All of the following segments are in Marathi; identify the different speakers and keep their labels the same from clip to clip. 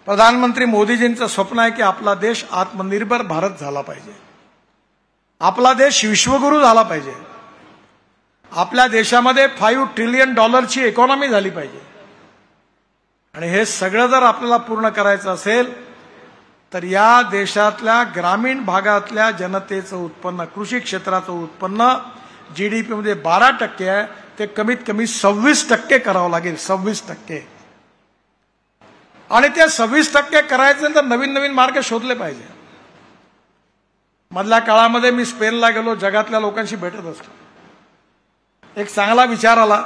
Speaker 1: प्रधानमंत्री मोदीजींचं स्वप्न आहे की आपला देश आत्मनिर्भर भारत झाला पाहिजे, आपला देश विश्वगुरू झाला पाहिजे, आपल्या देशामध्ये $5 ट्रिलियन इकॉनॉमी झाली पाहिजे। आणि हे सगळं जर आपल्याला पूर्ण करायचं असेल तर या देशातल्या ग्रामीण भागातल्या जनतेचं उत्पन्न, कृषी क्षेत्राचं उत्पन्न जीडीपी मध्ये 12% आहे, ते कमीत कमी 26% करावं लागेल, 26%। आणि ते 26% करायचं तर नवीन नवीन मार्ग शोधले पाहिजे। मधल्या काळामध्ये मी स्पेनला गेलो, जगातल्या लोकांशी भेटत असतो। एक चांगला विचार आला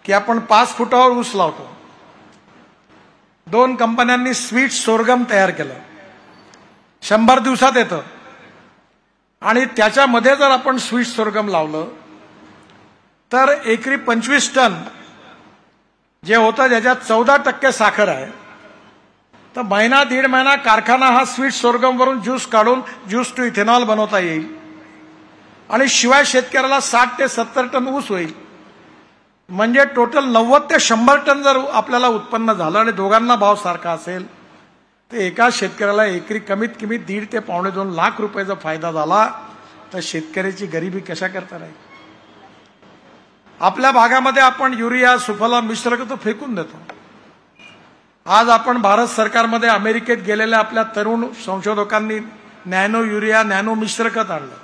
Speaker 1: की आपण 5 फुटावर ऊस लावतो। 2 कंपन्यांनी स्वीट सोरगम तयार केलं, 100 दिवसात येतं। आणि त्याच्यामध्ये जर आपण स्वीट सोरगम लावलं तर एकरी 25 टन जे होतं, ज्याच्यात 14% साखर आहे, तर महिना 1.5 महिना कारखाना हा स्वीट सोरगम वरून ज्यूस काढून ज्यूस टू इथेनॉल बनवता येईल। आणि शिवाय शेतकऱ्याला 60 ते 70 टन ऊस होईल। म्हणजे टोटल 90 ते 100 टन जर आपल्याला उत्पन्न झालं आणि दोघांना भाव सारखा असेल तर एका शेतकऱ्याला एकरी कमीत कमी 1.5 ते $1.25 लाख रुपयाचा फायदा झाला तर शेतकऱ्याची गरिबी कशा करता राहील। आपल्या भागामध्ये आपण युरिया सुफला मिश्र खत फेकून देतो। आज आपण भारत सरकारमध्ये अमेरिकेत गेलेल्या आपल्या तरुण संशोधकांनी नॅनो युरिया, नॅनो मिश्र खत आणलं।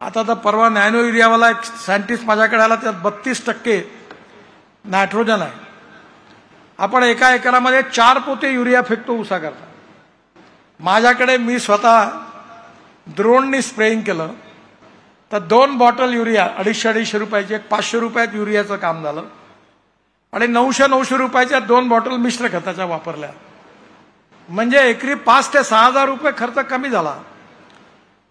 Speaker 1: आता तर परवा नॅनो युरियावाला एक सायंटिस्ट माझ्याकडे आला, त्यात 32% नायट्रोजन आहे। आपण एका एकरामध्ये 4 पोते युरिया फेकतो ऊसाकरता। माझ्याकडे मी स्वतः ड्रोननी स्प्रेइंग केलं तर 2 बॉटल युरिया 250 रुपयाचे, 500 रुपयात युरियाचं काम झालं। आणि 900 रुपयाच्या 2 बॉटल मिश्र खताच्या वापरल्या। म्हणजे एकरी 5 ते 6,000 रुपये खर्च कमी झाला।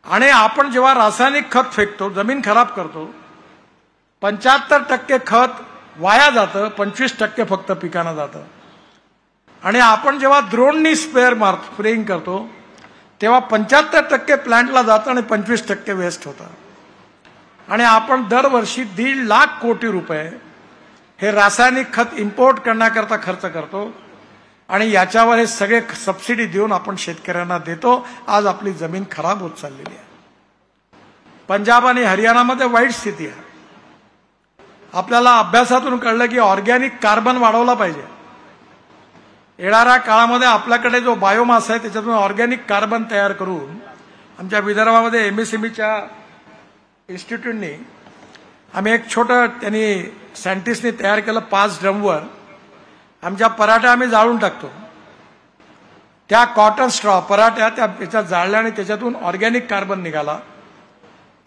Speaker 1: आणि आपण जेव्हा रासायनिक खत फेकतो, जमीन खराब करतो, 75% खत वाया जातं, 25% फक्त पिकांना जातं। आणि आपण जेव्हा ड्रोननी स्प्रेइंग करतो तेव्हा 75% प्लांटला जातं आणि 25% वेस्ट होतं। आणि आपण दरवर्षी 1.5 लाख कोटी रुपये हे रासायनिक खत इम्पोर्ट करण्याकरता खर्च करतो। आणि याच्यावर हे सगळे सबसिडी देऊन आपण शेतकऱ्यांना देतो। आज आपली जमीन खराब होत चाललेली आहे। पंजाब आणि हरियाणामध्ये वाईट स्थिती आहे। आपल्याला अभ्यासातून कळलं की ऑर्गॅनिक कार्बन वाढवला पाहिजे। येणाऱ्या काळामध्ये आपल्याकडे जो बायोमास आहे त्याच्यातून ऑर्गॅनिक कार्बन तयार करून आमच्या विदर्भामध्ये एमएसएमईच्या इन्स्टिट्यूटनी आम्ही एक छोटं त्यांनी सायंटिस्टनी तयार केलं। 5 ड्रमवर आमच्या पराठ्या आम्ही जाळून टाकतो। त्या कॉटन स्ट्रॉ पराठ्या त्याच्यात जाळल्या आणि त्याच्यातून ऑर्गॅनिक कार्बन निघाला।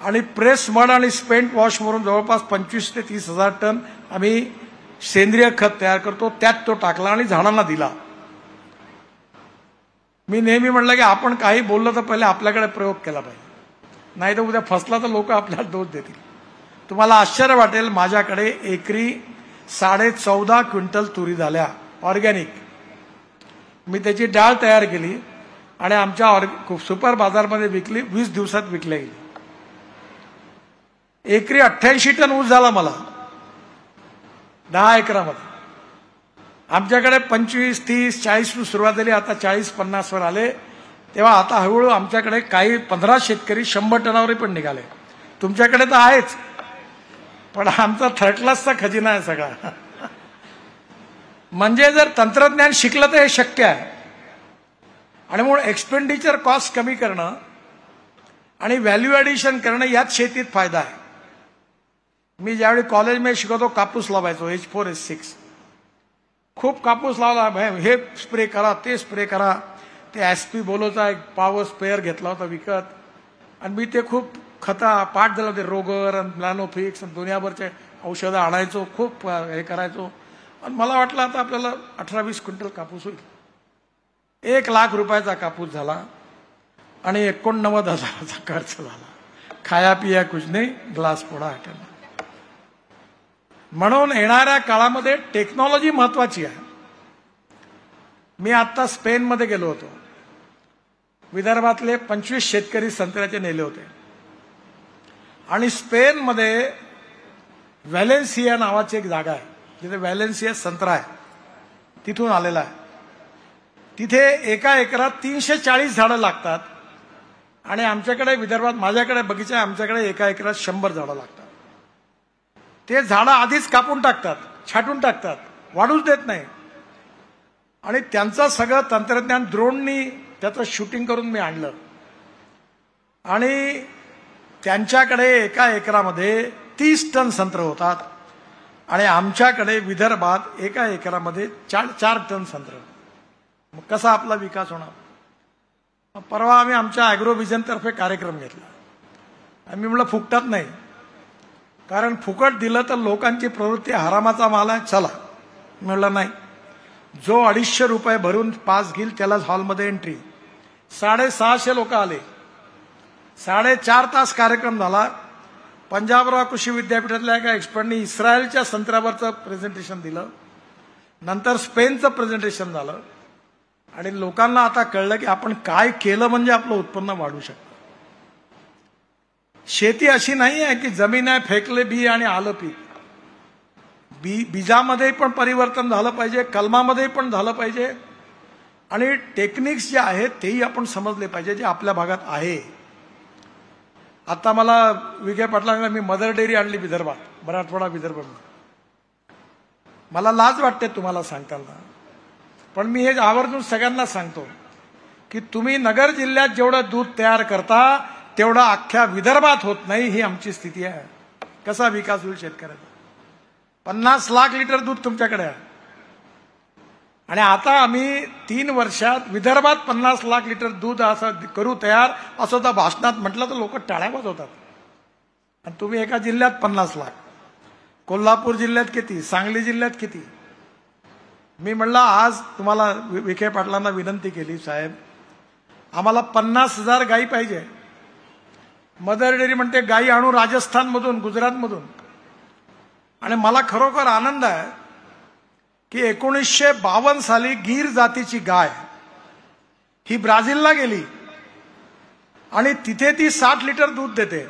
Speaker 1: आणि प्रेस मड आणि स्पेंट वॉश म्हणून जवळपास 25 ते 30,000 टन आम्ही सेंद्रिय खत तयार करतो। त्यात तो टाकला आणि झाडांना दिला। मी नेहमी म्हटलं की आपण काही बोललं तर पहिले आपल्याकडे प्रयोग केला पाहिजे, नाही तर उद्या फसला तर लोक आपल्याला दोष देतील। तुम्हाला आश्चर्य वाटेल, माझ्याकडे एकरी 14.5 क्विंटल तुरी झाल्या ऑर्गॅनिक। मी त्याची डाळ तयार केली आणि आमच्या सुपर बाजारमध्ये विकली, 20 दिवसात विकल्या गेली। एकरी 88 टन ऊस झाला मला 10 एकरामध्ये। आमच्याकडे 25, 30, 40 सुरुवात झाली, आता 40-50 वर आले। तेव्हा आता हळूहळू आमच्याकडे काही 15 शेतकरी 100 टनावर पण निघाले। तुमच्याकडे तर आहेच, पण आमचा थर्ड क्लासचा खजिना आहे सगळा। म्हणजे जर तंत्रज्ञान शिकलं तर हे शक्य आहे। आणि म्हणून एक्सपेंडिचर कॉस्ट कमी करणं आणि व्हॅल्यू ॲडिशन करणं यात शेतीत फायदा आहे। मी ज्यावेळी कॉलेजमध्ये शिकवतो कापूस लावायचो, H4 H6 खूप कापूस लावला। हे स्प्रे करा, ते स्प्रे करा। ते SP बोलोचा एक पॉवर स्प्रेअर घेतला होता विकत आणि मी ते खूप पाठ झालं होते। रोगर आणि प्लॅनोफिक्स आणि दुनियाभरचे औषधं आणायचो, खूप हे करायचो। आणि मला वाटलं आता आपल्याला 18-20 क्विंटल कापूस होईल। 1 लाख रुपयाचा कापूस झाला आणि 89,000चा खर्च झाला। खाया पिया कुछ नाही, ग्लास फोडा हटना। म्हणून येणाऱ्या काळामध्ये टेक्नॉलॉजी महत्वाची आहे। मी आता स्पेनमध्ये गेलो होतो, विदर्भातले 25 शेतकरी संत्र्याचे नेले होते। आणि स्पेनमध्ये व्हॅलेन्सिया नावाची एक जागा आहे जिथे व्हॅलेन्सिया संत्रा आहे, तिथून आलेला आहे। तिथे एका एकरात 340 झाडं लागतात आणि आमच्याकडे विदर्भात, माझ्याकडे बगीचा आहे, आमच्याकडे एका एकरात 100 झाडं लागतात. ते झाडं आधीच कापून टाकतात, छाटून टाकतात, वाढूच देत नाही. आणि त्यांचं सगळं तंत्रज्ञान ड्रोननी त्याचं शूटिंग करून मी आणलं आणि त्यांच्याकडे एका एकरामध्ये 30 टन संत्र होतात आणि आमच्याकडे विदर्भात एका एकरामध्ये 4 टन संत्र. मग कसा आपला विकास होणार? परवा आम्ही आमच्या ॲग्रोव्हिजनतर्फे कार्यक्रम घेतला. आम्ही म्हटलं फुकटात नाही, कारण फुकट दिलं तर लोकांची प्रवृत्ती हरामाचा माल आहे, चला. म्हटलं नाही, जो 250 रुपये भरून पास घेईल त्यालाच हॉलमध्ये एंट्री. 650 लोक आले. 4.5 तास कार्यक्रम झाला. पंजाबराव कृषी विद्यापीठातल्या एका एक्सपर्टनी इस्रायलच्या संत्र्यावरचं प्रेझेंटेशन दिलं, नंतर स्पेनचं प्रेझेंटेशन झालं आणि लोकांना आता कळलं की आपण काय केलं म्हणजे आपलं उत्पन्न वाढू शकतं. शेती अशी नाही आहे की जमीन आहे, फेकले बी आणि आलं पीक. बीजामध्ये पण परिवर्तन झालं पाहिजे, कलमामध्ये पण झालं पाहिजे आणि टेक्निक्स जे आहेत तेही आपण समजले पाहिजे जे आपल्या भागात आहे. आता मला विखे पाटलांना मी मदर डेअरी आणली विदर्भात, मराठवाडा विदर्भ. मला लाज वाटते तुम्हाला सांगताना, पण मी हे आवर्जून सगळ्यांना सांगतो की तुम्ही नगर जिल्ह्यात जेवढं दूध तयार करता तेवढं अख्ख्या विदर्भात होत नाही. ही आमची स्थिती आहे. कसा विकास होईल शेतकऱ्याचा? 50 लाख लिटर दूध तुमच्याकडे आहे आणि आता आम्ही 3 वर्षात विदर्भात 50 लाख लिटर दूध असं करू तयार, असं तर भाषणात म्हटलं तर लोक टाळ्या वाजवतात. आणि तुम्ही एका जिल्ह्यात 50 लाख, कोल्हापूर जिल्ह्यात किती, सांगली जिल्ह्यात किती. मी म्हणलं आज तुम्हाला विखे पाटलांना विनंती केली, साहेब आम्हाला 50,000 गायी पाहिजे. मदर डेअरी म्हणते गायी आणू राजस्थानमधून, गुजरातमधून. आणि मला खरोखर आनंद आहे की 1952 साली गीर जातीची गाय ही ब्राझीलला गेली आणि तिथे ती 60 लिटर दूध देते.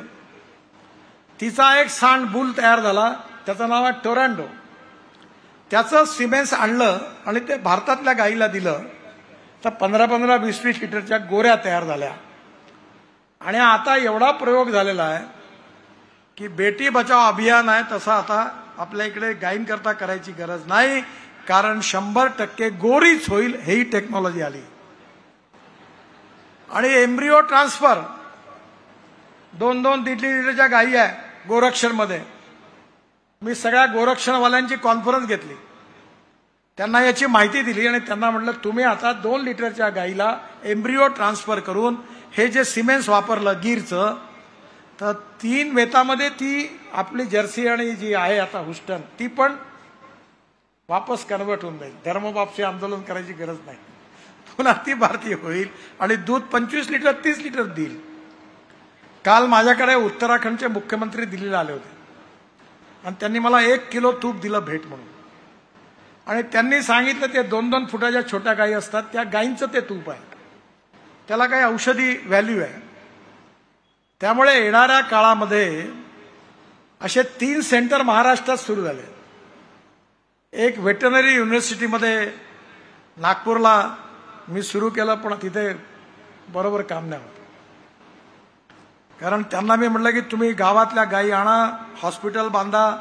Speaker 1: तिचा एक सांड बुल तयार झाला, त्याचं नाव आहे टोरॅन्डो. त्याचं सिमेन्स आणलं आणि ते भारतातल्या गायीला दिलं तर 15-15, 20-20 लिटरच्या गोऱ्या तयार झाल्या. आणि आता एवढा प्रयोग झालेला आहे की बेटी बचाव अभियान आहे तसं आता आपल्या इकडे गायींकरता करायची गरज नाही, कारण 100% गोरीच होईल, ही टेक्नॉलॉजी आली. आणि एम्ब्रिओ ट्रान्सफर 2-2, 1.5 लिटरच्या गायी आहे गोरक्षणमध्ये. मी सगळ्या गोरक्षणवाल्यांची कॉन्फरन्स घेतली, त्यांना याची माहिती दिली आणि त्यांना म्हटलं तुम्ही आता 2 लिटरच्या गायीला एम्ब्रिओ ट्रान्सफर करून हे जे सिमेन्स वापरलं गीरचं, तर 3 वेतामध्ये ती आपली जर्सी आणि जी आहे आता हुस्टन ती पण वापस कन्वर्ट होऊन जाईल. धर्मवापसी आंदोलन करायची गरज नाही, पुन्हा ती भारतीय होईल आणि दूध 25 लिटर 30 लिटर देईल. काल माझ्याकडे उत्तराखंडचे मुख्यमंत्री दिल्लीला आले होते आणि त्यांनी मला 1 किलो तूप दिलं भेट म्हणून. आणि त्यांनी सांगितलं ते 2-2 फुटाच्या छोट्या गायी असतात, त्या गायींचं ते तूप आहे, त्याला काही औषधी व्हॅल्यू आहे. त्यामुळे येणाऱ्या काळामध्ये असे 3 सेंटर महाराष्ट्रात सुरू झाले. एक व्हेटरनरी युनिव्हर्सिटीमध्ये नागपूरला मी सुरू केलं, पण तिथे बरोबर काम नाही होत. कारण त्यांना मी म्हटलं की तुम्ही गावातल्या गायी आणा, हॉस्पिटल बांधा,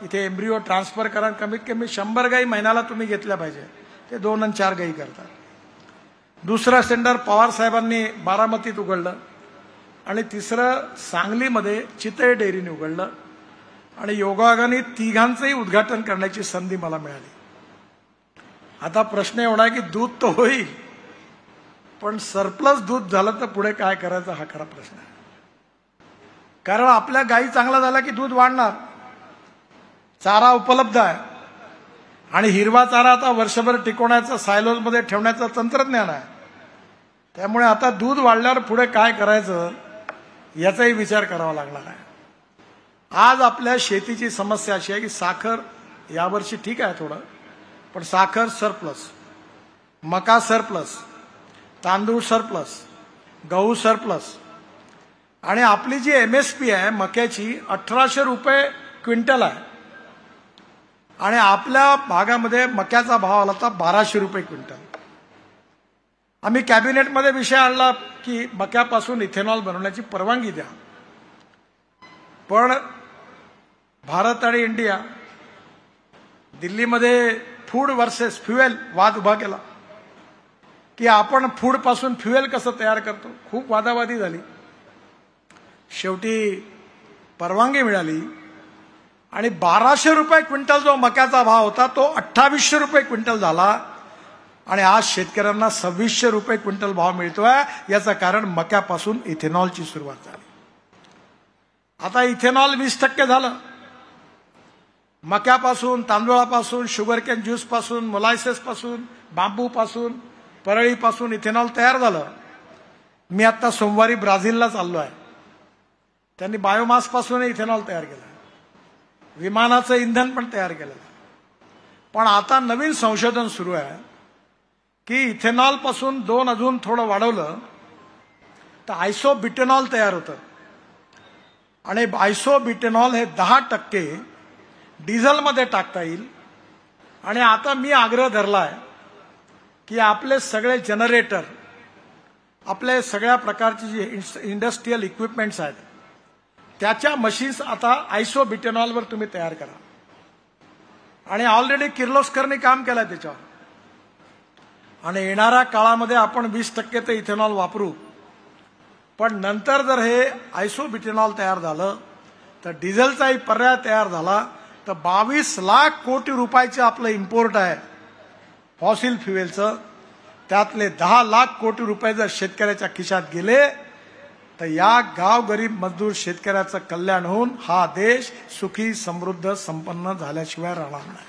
Speaker 1: इथे एम्ब्रिओ ट्रान्सफर करा, कमीत कमी 100 गायी महिन्याला तुम्ही घेतल्या पाहिजे. ते 2 आणि 4 गायी करतात. दुसरं सेंटर पवार साहेबांनी बारामतीत उघडलं आणि तिसरं सांगलीमध्ये चितळे डेअरीने उघडलं आणि योगायोगाने तिघांचंही उद्घाटन करण्याची संधी मला मिळाली. आता प्रश्न एवढा आहे की दूध तर होईल, पण सरप्लस दूध झालं तर पुढे काय करायचं हा खरा प्रश्न आहे. कारण आपल्या गायी चांगला झाला की दूध वाढणार, चारा उपलब्ध आहे आणि हिरवा चारा आता वर्षभर टिकवण्याचं, सायलोजमध्ये ठेवण्याचं तंत्रज्ञान आहे. त्यामुळे आता दूध वाढल्यावर पुढे काय करायचं याचाही विचार करावा लागणार आहे. आज आपल्या शेतीची समस्या अशी आहे की साखर यावर्षी ठीक आहे थोडं, पण साखर सरप्लस, मका सरप्लस, तांदूळ सरप्लस, गहू सरप्लस. आणि आपली जी MSP आहे मक्याची 1800 रुपये क्विंटल आहे आणि आपल्या भागामध्ये मक्याचा भाव आला होता 1200 रुपये क्विंटल. आम्ही कॅबिनेटमध्ये विषय आणला की मक्यापासून इथेनॉल बनवण्याची परवानगी द्या, पण भारत आणि इंडिया दिल्लीमध्ये फूड वर्सेस फ्युएल वाद उभा केला की आपण फूड पासून फ्युएल कसं तयार करतो. खूप वादावादी झाली. शेवटी परवानगी मिळाली आणि 1200 रुपये क्विंटल जो मक्याचा भाव होता तो 2800 रुपये क्विंटल झाला आणि आज शेतकऱ्यांना 2600 रुपये क्विंटल भाव मिळतोय. याचं कारण मक्यापासून इथेनॉलची सुरुवात झाली. आता इथेनॉल 20% झालं. मक्यापासून, तांदूळापासून, शुगरकेन ज्यूस पासून, मोलायसेस पासून, बांबू पासून, परळीपासून इथेनॉल तयार झालं. मी आता सोमवारी ब्राझीलला चाललो आहे. त्यांनी बायोमास पासून इथेनॉल तयार केलं, विमानाचं इंधन पण तयार केलं. पण आता नवीन संशोधन सुरू आहे की इथेनॉल पासून 2 अजून थोडं वाढवलं तर आयसोब्युटेनॉल तयार होतं आणि आयसोब्युटेनॉल हे 10% डिझेलमध्ये टाकता येईल. आणि आता मी आग्रह धरलाय की आपले सगळे जनरेटर, आपले सगळ्या प्रकारचे जे इंडस्ट्रियल इक्विपमेंट्स आहेत त्याच्या मशीन्स आता आयसोब्युटेनॉलवर तुम्ही तयार करा. आणि ऑलरेडी किर्लोस्करने काम केलंय त्याच्यावर. आणि येणाऱ्या काळामध्ये आपण 20% ते इथेनॉल वापरू. पण नंतर जर हे आयसोब्युटेनॉल तयार झालं तर डिझेलचाही पर्याय तयार झाला तर 22 लाख कोटी रुपयाचं आपलं इम्पोर्ट आहे फॉसिल फ्युएलचं. त्यातले 10 लाख कोटी रुपये जर शेतकऱ्याच्या खिशात गेले तर या गाव गरीब मजदूर शेतकऱ्याचं कल्याण होऊन हा देश सुखी, समृद्ध, संपन्न झाल्याशिवाय राहणार नाही.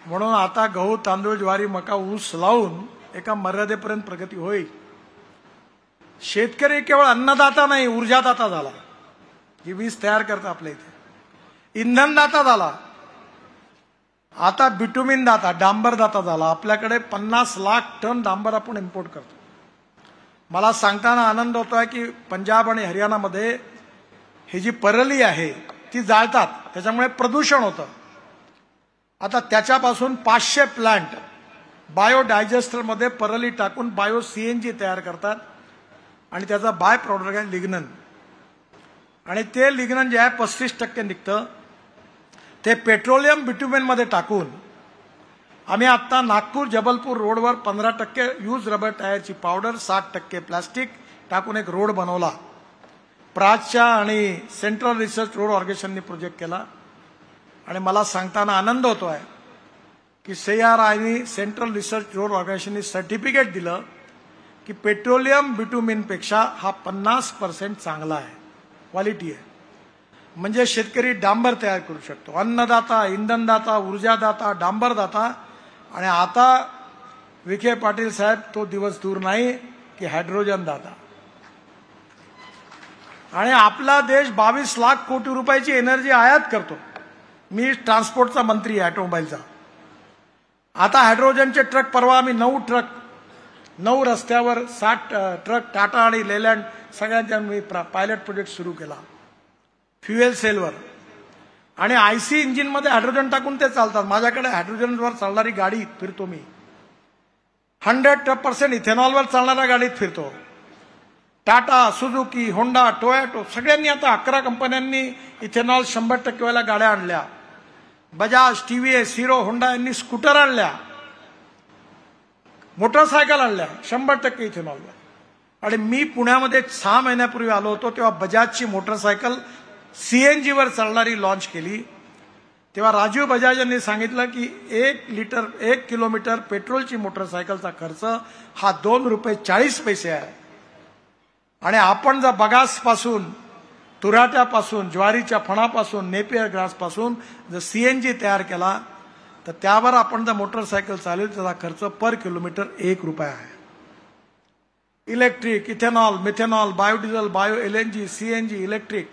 Speaker 1: म्हणून आता गहू, तांदूळ, ज्वारी, मका, ऊस लावून एका मर्यादेपर्यंत प्रगती होईल. शेतकरी केवळ अन्नदाता नाही, ऊर्जादाता झाला. ही वीज तयार करता आपल्या इथे. इंधनदाता झाला. आता बिटुमिन दाता, डांबर दाता झाला. आपल्याकडे 50 लाख टन डांबर आपण इम्पोर्ट करतो. मला सांगताना आनंद होतोय की पंजाब आणि हरियाणामध्ये ही जी परली आहे ती जाळतात, त्याच्यामुळे प्रदूषण होतं. आता त्याच्यापासून 500 प्लांट बायोडायजेस्टरमध्ये परली टाकून बायो CNG तयार करतात आणि त्याचा बाय प्रॉडक्ट आहे लिग्नन. आणि ते लिग्नन जे आहे 35% निघतं ते पेट्रोलियम बिट्युमेनमध्ये टाकून आम्ही आता नागपूर जबलपूर रोडवर 15% यूज रबर टायरची पावडर, 60% प्लास्टिक टाकून एक रोड बनवला. प्राजच्या आणि सेंट्रल रिसर्च रोड ऑर्गेनायझेशनने प्रोजेक्ट केला. आणि मला सांगताना आनंद होतोय की CRI सेंट्रल रिसर्च रोड ऑर्गनायझेशनने सर्टिफिकेट दिलं की पेट्रोलियम बिट्युमिनपेक्षा हा 50% चांगला आहे, क्वालिटी आहे. म्हणजे शेतकरी डांबर तयार करू शकतो. अन्नदाता, इंधनदाता, ऊर्जादाता, डांबरदाता. आणि आता विखे पाटील साहेब तो दिवस दूर नाही की हायड्रोजन दाता. आणि आपला देश 22 लाख कोटी रुपयाची एनर्जी आयात करतो. मी ट्रान्सपोर्टचा मंत्री आहे, ऑटोमोबाईलचा. आता हायड्रोजनचे ट्रक, परवा आम्ही 9 रस्त्यावर 60 ट्रक टाटा आणि लेलँड सगळ्यांच्या मी पायलट प्रोजेक्ट सुरू केला फ्युएल सेलवर. आणि IC इंजिनमध्ये हायड्रोजन टाकून ते चालतात. माझ्याकडे हायड्रोजनवर चालणारी गाडी फिरतो मी. 100% इथेनॉलवर चालणाऱ्या गाडीत फिरतो. टाटा, सुझुकी, होंडा, टोयोटो सगळ्यांनी आता 11 कंपन्यांनी इथेनॉल 100% वाल्या गाड्या आणल्या. बजाज, TVS, हिरो, होंडा यांनी स्कूटर आणल्या, मोटरसायकल आणल्या 100% इथेनॉलवर. आणि मी पुण्यामध्ये 6 महिन्यापूर्वी आलो होतो तेव्हा बजाजची मोटरसायकल CNG वर चालणारी लॉन्च केली. तेव्हा राजीव बजाज यांनी सांगितलं की 1 किलोमीटर पेट्रोलची मोटरसायकलचा खर्च हा ₹2.40 आहे. आणि आपण जर बगासपासून, तुराट्यापासून, ज्वारीच्या फणापासून, नेपियर ग्रासपासून जर CNG तयार केला तर त्यावर आपण जर मोटरसायकल चालवली त्याचा खर्च पर किलोमीटर ₹1 आहे. Electric, ethanol, methanol, biodiesel, bio LNG, CNG, electric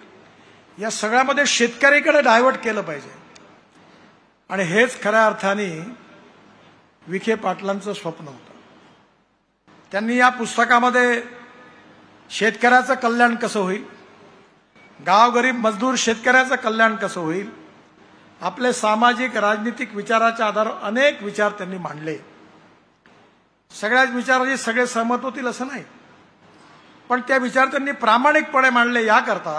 Speaker 1: या सगळ्यामध्ये शेतकऱ्याकडे डायव्हर्ट केलं पाहिजे. आणि हेच खऱ्या अर्थाने विखे पाटलांचं स्वप्न होतं. त्यांनी या पुस्तकामध्ये शेतकऱ्याचं कल्याण कसं होईल, गाव गरीब मजदूर शेतकऱ्याचं कल्याण कसं होईल, आपले सामाजिक राजनीतिक विचाराच्या आधारावर अनेक विचार त्यांनी मांडले. सगळ्याच विचारांशी सगळे सहमत होतील असं नाही, पण त्या विचार त्यांनी प्रामाणिकपणे मांडले याकरता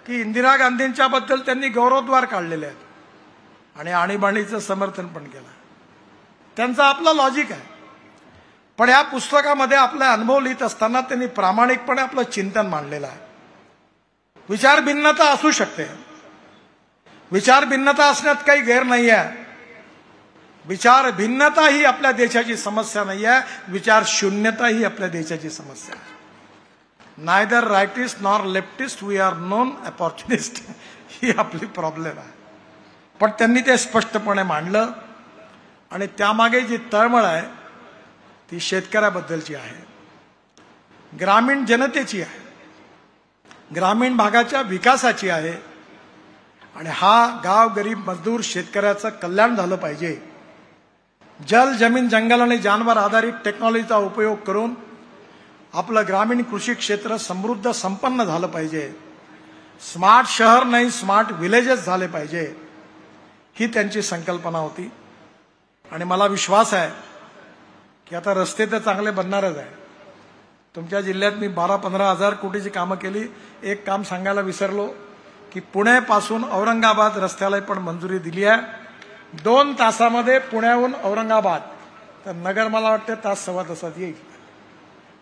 Speaker 1: की इंदिरा गांधींच्या बद्दल त्यांनी गौरवद्वार काढलेले आहेत आणि आणीबाणीचं समर्थन पण केलं. त्यांचा आपला लॉजिक आहे, पण या पुस्तकामध्ये आपले अनुभव लिहित असताना त्यांनी प्रामाणिकपणे आपलं चिंतन मांडलेलं आहे. विचार भिन्नता असू शकते, विचार भिन्नता असण्यात काही गैर नाही आहे. विचार भिन्नता ही आपल्या देशाची समस्या नाही आहे, विचार शून्यता ही आपल्या देशाची समस्या आहे. Neither rightist nor leftist, we are non opportunist, ही आपली प्रॉब्लेम आहे. पण त्यांनी ते स्पष्टपणे मांडलं आणि त्यामागे जी तळमळ आहे ती शेतकऱ्याबद्दलची आहे, ग्रामीण जनतेची आहे, ग्रामीण भागाच्या विकासाची आहे. आणि हा गाव गरीब मजदूर शेतकऱ्याचं कल्याण झालं पाहिजे. जल जमीन जंगल आणि जानवर आधारित टेक्नॉलॉजीचा उपयोग करून आपलं ग्रामीण कृषी क्षेत्र समृद्ध संपन्न झालं पाहिजे. स्मार्ट शहर नाही, स्मार्ट विलेजेस झाले पाहिजे, ही त्यांची संकल्पना होती. आणि मला विश्वास आहे की आता रस्ते तर चांगले बनणारच आहे. तुमच्या जिल्ह्यात मी 12-15 हजार कोटीची कामं केली. एक काम सांगायला विसरलो की पुण्यापासून औरंगाबाद रस्त्याला पण मंजुरी दिली आहे. 2 तासामध्ये पुण्याहून औरंगाबाद, तर नगर मला वाटतं तास सव्वा तासात येईल.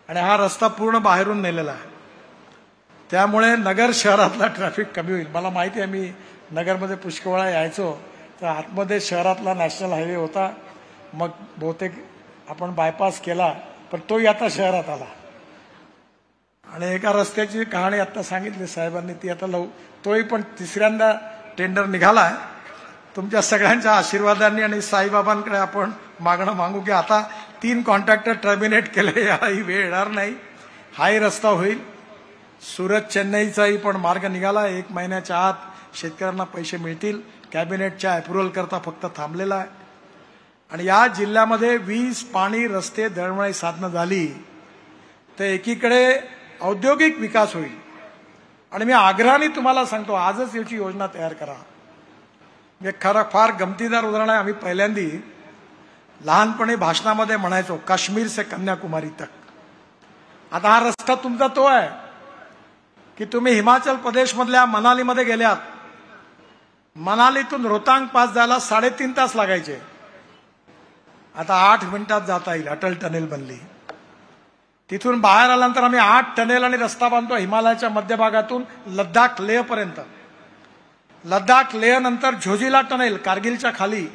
Speaker 1: आणि हा रस्ता पूर्ण बाहेरून नेलेला आहे, त्यामुळे नगर शहरातला ट्रॅफिक कमी होईल. मला माहिती आहे, मी नगरमध्ये पुष्कळ वेळा यायचो, तर आतमध्ये शहरातला नॅशनल हायवे होता, मग बहुतेक आपण बायपास केला, पण तोही आता शहरात आला. आणि एका रस्त्याची कहाणी आता सांगितली साहेबांनी, ती आता तोही पण 3ऱ्यांदा टेंडर निघाला. तुमच्या सगळ्यांच्या आशीर्वादांनी आणि साईबाबांकडे आपण मागणं मागू की आता 3 कॉन्ट्रॅक्टर टर्मिनेट केले, याही वेळ येणार नाही, हाही रस्ता होईल. सुरत चेन्नईचाही पण मार्ग निघाला. 1 महिन्याच्या आत शेतकऱ्यांना पैसे मिळतील. कॅबिनेटच्या अप्रुव्हल करता फक्त थांबलेला आहे. आणि या जिल्ह्यामध्ये वीज, पाणी, रस्ते, दळणवळण साधनं झाली तर एकीकडे औद्योगिक विकास होईल. आणि मी आग्रहाने तुम्हाला सांगतो, आजच याची योजना तयार करा. खरं फार गमतीदार उदाहरण आहे. आम्ही पहिल्यांदी लहानपणी भाषणामध्ये म्हणायचो काश्मीर से कन्याकुमारी तक. आता हा रस्ता तुमचा तो आहे की तुम्ही हिमाचल प्रदेशमधल्या मनालीमध्ये गेल्यात, मनालीतून रोहतांग पास जायला 3.5 तास लागायचे, आता 8 मिनिटात जाता येईल. अटल टनेल बनली. तिथून बाहेर आल्यानंतर आम्ही 8 टनेल आणि रस्ता बांधतो हिमालयाच्या मध्यभागातून लद्दाख लेह पर्यंत. लद्दाख लेह नंतर झोजिला टनेल कारगिलच्या खाली,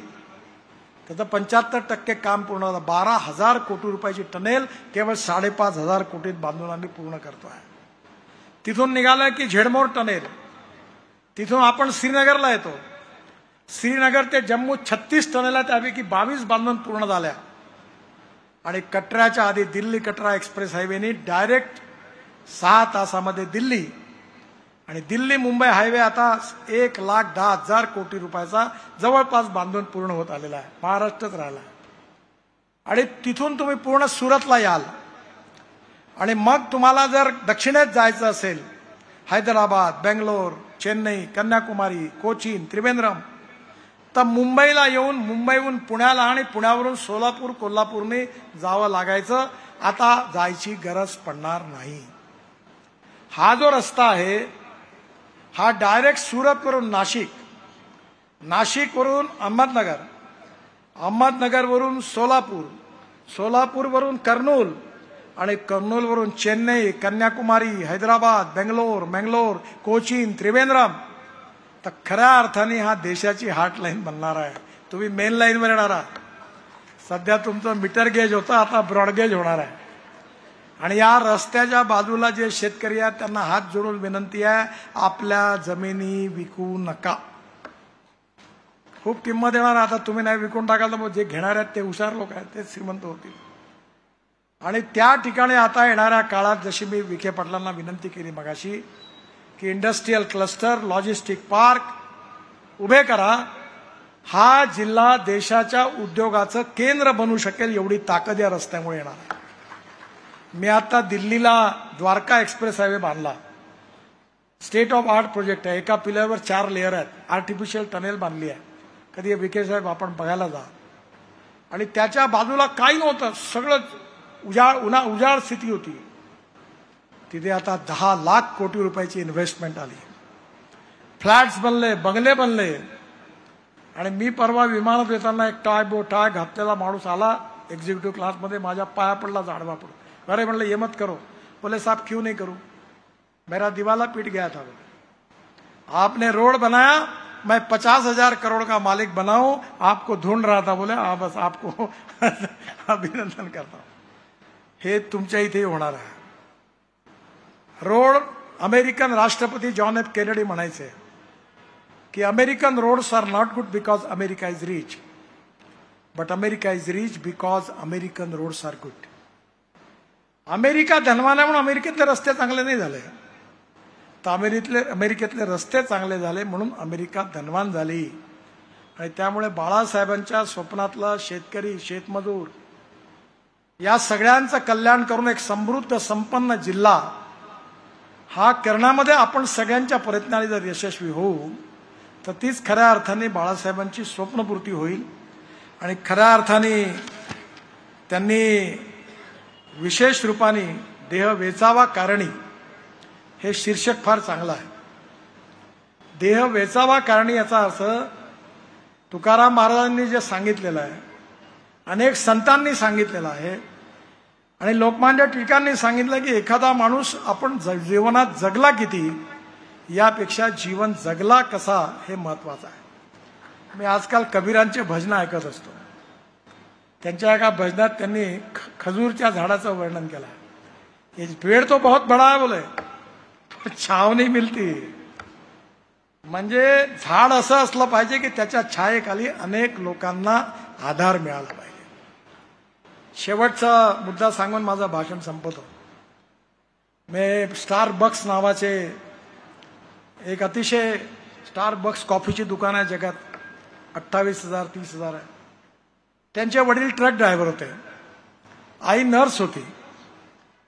Speaker 1: त्याचं 75% काम पूर्ण झालं. 12,000 कोटी रुपयाची टनेल केवळ 5,500 कोटीत बांधून आम्ही पूर्ण करतोय. तिथून निघालं की झेडमोर टनेल, तिथून आपण श्रीनगरला येतो. श्रीनगर ते जम्मू 36 टनेल आहेत, त्यापैकी 22 बांधून पूर्ण झाल्या. आणि कटराच्या आधी दिल्ली कटरा एक्सप्रेस हायवेने डायरेक्ट 6 तासामध्ये दिल्ली, आणि दिल्ली मुंबई हायवे आता 1,10,000 कोटी रुपयाचा जवळपास बांधून पूर्ण होत आलेला आहे. महाराष्ट्रात राहिला. आणि तिथून तुम्ही पूर्ण सुरतला याल. आणि मग तुम्हाला जर दक्षिणेत जायचं असेल, हैदराबाद, बेंगलोर, चेन्नई, कन्याकुमारी, कोचीन, त्रिवेंद्रम, तर मुंबईला येऊन मुंबईहून पुण्याला आणि पुण्यावरून सोलापूर, कोल्हापूरने जावं लागायचं. आता जायची गरज पडणार नाही. हा जो रस्ता आहे हा डायरेक्ट सुरतवरून नाशिक, नाशिकवरून अहमदनगर, अहमदनगरवरून सोलापूर, सोलापूरवरून कर्नूल, आणि कर्नूलवरून चेन्नई, कन्याकुमारी, हैदराबाद, बेंगलोर, मंगलोर, कोचीन, त्रिवेंद्रम. तर खऱ्या अर्थाने हा देशाची हार्ट लाईन बनणार आहे. तुम्ही मेन लाईनवर येणार आहात. सध्या तुमचं मीटर गेज होतं, आता ब्रॉड गेज होणार आहे. आणि या रस्त्याच्या बाजूला जे शेतकरी आहेत त्यांना हात जोडून विनंती आहे, आपल्या जमिनी विकू नका. खूप किंमत येणार. आता तुम्ही नाही विकून टाकाल तर जे घेणार आहेत ते हुशार लोक आहेत, ते श्रीमंत होतील. आणि त्या ठिकाणी आता येणाऱ्या काळात जशी मी विखे पाटलांना विनंती केली मगाशी की इंडस्ट्रियल क्लस्टर, लॉजिस्टिक पार्क उभे करा. हा जिल्हा देशाच्या उद्योगाचं केंद्र बनू शकेल एवढी ताकद या रस्त्यामुळे येणार आहे. मी आता दिल्लीला द्वारका एक्सप्रेस हायवे बांधला. स्टेट ऑफ आर्ट प्रोजेक्ट आहे. एका पिलरवर 4 लेअर आहेत. आर्टिफिशियल टनेल बांधली आहे. कधी विखे साहेब आपण बघायला जा. आणि त्याच्या बाजूला काही नव्हतं, सगळं उजाड स्थिती होती. तिथे आता 10 लाख कोटी रुपयाची इन्व्हेस्टमेंट आली, फ्लॅट्स बनले, बंगले बनले. आणि मी परवा विमानात येताना एक टाय घातलेला माणूस आला एग्जीक्यूटिव क्लासमध्ये, माझ्या पाया पडला झाडवा पडून. अरे म्हणलं ये मत करो. बोले साहब क्यों नहीं करूं, मेरा दिवाला पीट गया था. बोले आपने रोड बनाया, मैं 50,000 करोड़ का मालिक बनाऊं, आपको ढूंढ रहा था. बोले बस आपको अभिनंदन करता हूं. हे तुमच्या इथे होणार आहे. रोड, अमेरिकन राष्ट्रपती जॉन एफ केनेडी म्हणायचे की American roads are not good because America is rich, but America is rich because American roads are good. America धनवान आहे म्हणून अमेरिकेतले रस्ते चांगले नाही झाले, तर अमेरिकेतले रस्ते चांगले झाले म्हणून अमेरिका धनवान झाली. आणि त्यामुळे बाळासाहेबांच्या स्वप्नातला शेतकरी, शेतमजूर या सगळ्यांचं कल्याण करून एक समृद्ध संपन्न जिल्हा हा करण्यामध्ये आपण सगळ्यांच्या प्रयत्नाने जर यशस्वी होऊ तर तीच खऱ्या अर्थाने बाळासाहेबांची स्वप्नपूर्ती होईल. आणि खऱ्या अर्थाने त्यांनी विशेष रूपाने देह वेचावा कारणी, हे शीर्षक फार चांगलं आहे. देह वेचावा कारणी याचा अर्थ तुकाराम महाराजांनी जे सांगितलेलं आहे, अनेक संतांनी सांगितलेलं आहे आणि लोकमान्य टिळकांनी सांगितलं की एखादा माणूस आपण जीवनात जगला किती यापेक्षा जीवन जगला कसा हे महत्वाचं आहे. मी आजकाल कबीरांचे भजनं ऐकत असतो. त्यांच्या एका भजनात त्यांनी खजूरच्या झाडाचं वर्णन केलं. ये पेड़ तो बहुत बड़ा है बोले, छाव नाही मिळती. म्हणजे झाड असं असलं पाहिजे की त्याच्या छायेखाली अनेक लोकांना आधार मिळाला पाहिजे. शेवटचा मुद्दा सांगून माझं भाषण संपवतो. मी स्टारबक्स नावाचे एक अतिशय, स्टारबक्स कॉफीची दुकान आहे जगात, 28,000 30,000 आहे. त्यांचे वडील ट्रक ड्रायव्हर होते, आई नर्स होती.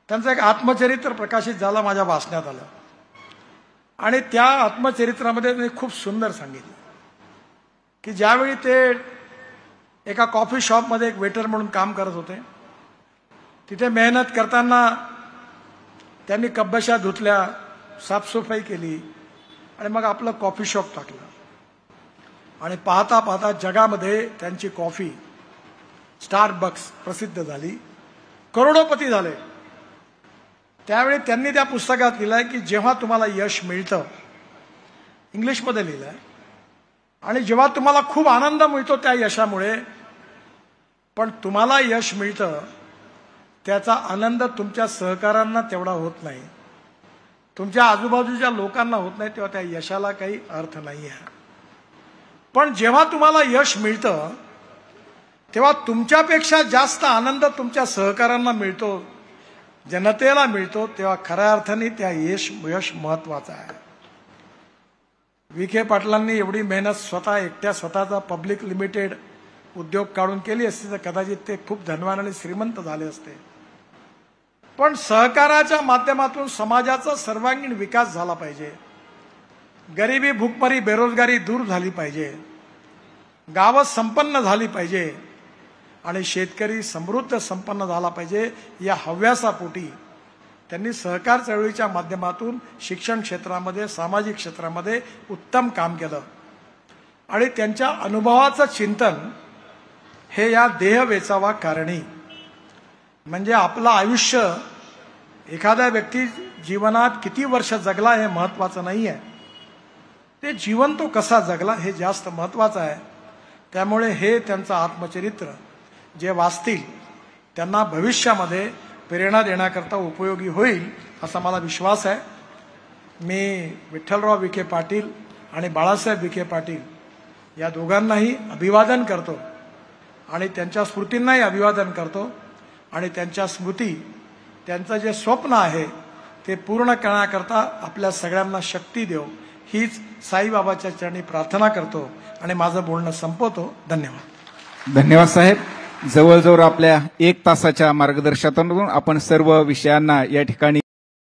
Speaker 1: त्यांचं एक आत्मचरित्र प्रकाशित झालं, माझ्या वाचण्यात आलं. आणि त्या आत्मचरित्रामध्ये त्यांनी खूप सुंदर सांगितलं की ज्यावेळी ते एका कॉफी शॉपमध्ये एक वेटर म्हणून काम करत होते, तिथे मेहनत करताना त्यांनी कब्बशा धुतल्या, साफसफाई केली आणि मग आपलं कॉफी शॉप टाकलं. आणि पाहता पाहता जगामध्ये त्यांची कॉफी स्टारबक्स प्रसिद्ध झाली, करोडोपती झाले. त्यावेळी त्यांनी त्या पुस्तकात लिहिलंय की जेव्हा तुम्हाला यश मिळतं, इंग्लिशमध्ये लिहिलंय, आणि जेव्हा तुम्हाला खूप आनंद मिळतो त्या यशामुळे, पण तुम्हाला यश मिळतं त्याचा आनंद तुमच्या सहकाऱ्यांना तेवढा होत नाही, तुमच्या आजूबाजूच्या लोकांना होत नाही, तेव्हा त्या यशाला काही अर्थ नाही आहे. पण जेव्हा तुम्हाला यश मिळतं तेव्हा तुमच्यापेक्षा जास्त आनंद तुमच्या सहकाऱ्यांना मिळतो, जनतेला मिळतो, तेव्हा खऱ्या अर्थाने त्या यश महत्वाचं आहे. विखे पाटलांनी एवढी मेहनत स्वतःचा पब्लिक लिमिटेड उद्योग काढून केली असती तर कदाचित ते खूप धनवान आणि श्रीमंत झाले असते. पण सहकाराच्या माध्यमातून समाजाचा सर्वांगीण विकास झाला पाहिजे, गरिबी, भूकमारी, बेरोजगारी दूर झाली पाहिजे, गावं संपन्न झाली पाहिजे आणि शेतकरी समृद्ध संपन्न झाला पाहिजे. या हव्यासापोटी त्यांनी सहकार चळवळीच्या माध्यमातून शिक्षण क्षेत्रामध्ये, सामाजिक क्षेत्रामध्ये उत्तम काम केलं. आणि त्यांच्या अनुभवाचं चिंतन हे या देह वेचावा कारणी, म्हणजे आपलं आयुष्य, एखाद्या व्यक्ती जीवनात किती वर्ष जगला हे महत्वाचं नाही आहे, ते जीवन तो कसा जगला हे जास्त महत्वाचं आहे. त्यामुळे हे त्यांचं आत्मचरित्र जे वाचतील त्यांना भविष्यामध्ये प्रेरणा देण्याकरता उपयोगी होईल असा मला विश्वास आहे. मी विठ्ठलराव विखे पाटील आणि बाळासाहेब विखे पाटील या दोघांनाही अभिवादन करतो आणि त्यांच्या स्मृतींनाही अभिवादन करतो. आणि त्यांच्या स्मृती, त्यांचं जे स्वप्न आहे ते पूर्ण करण्याकरता आपल्या सगळ्यांना शक्ती देव हीच साईबाबाच्या चरणी प्रार्थना करतो आणि माझं बोलणं संपवतो. धन्यवाद.
Speaker 2: धन्यवाद साहेब. जवळजवळ आपल्या 1 तासाच्या मार्गदर्शनातून आपण सर्व विषयांना या ठिकाणी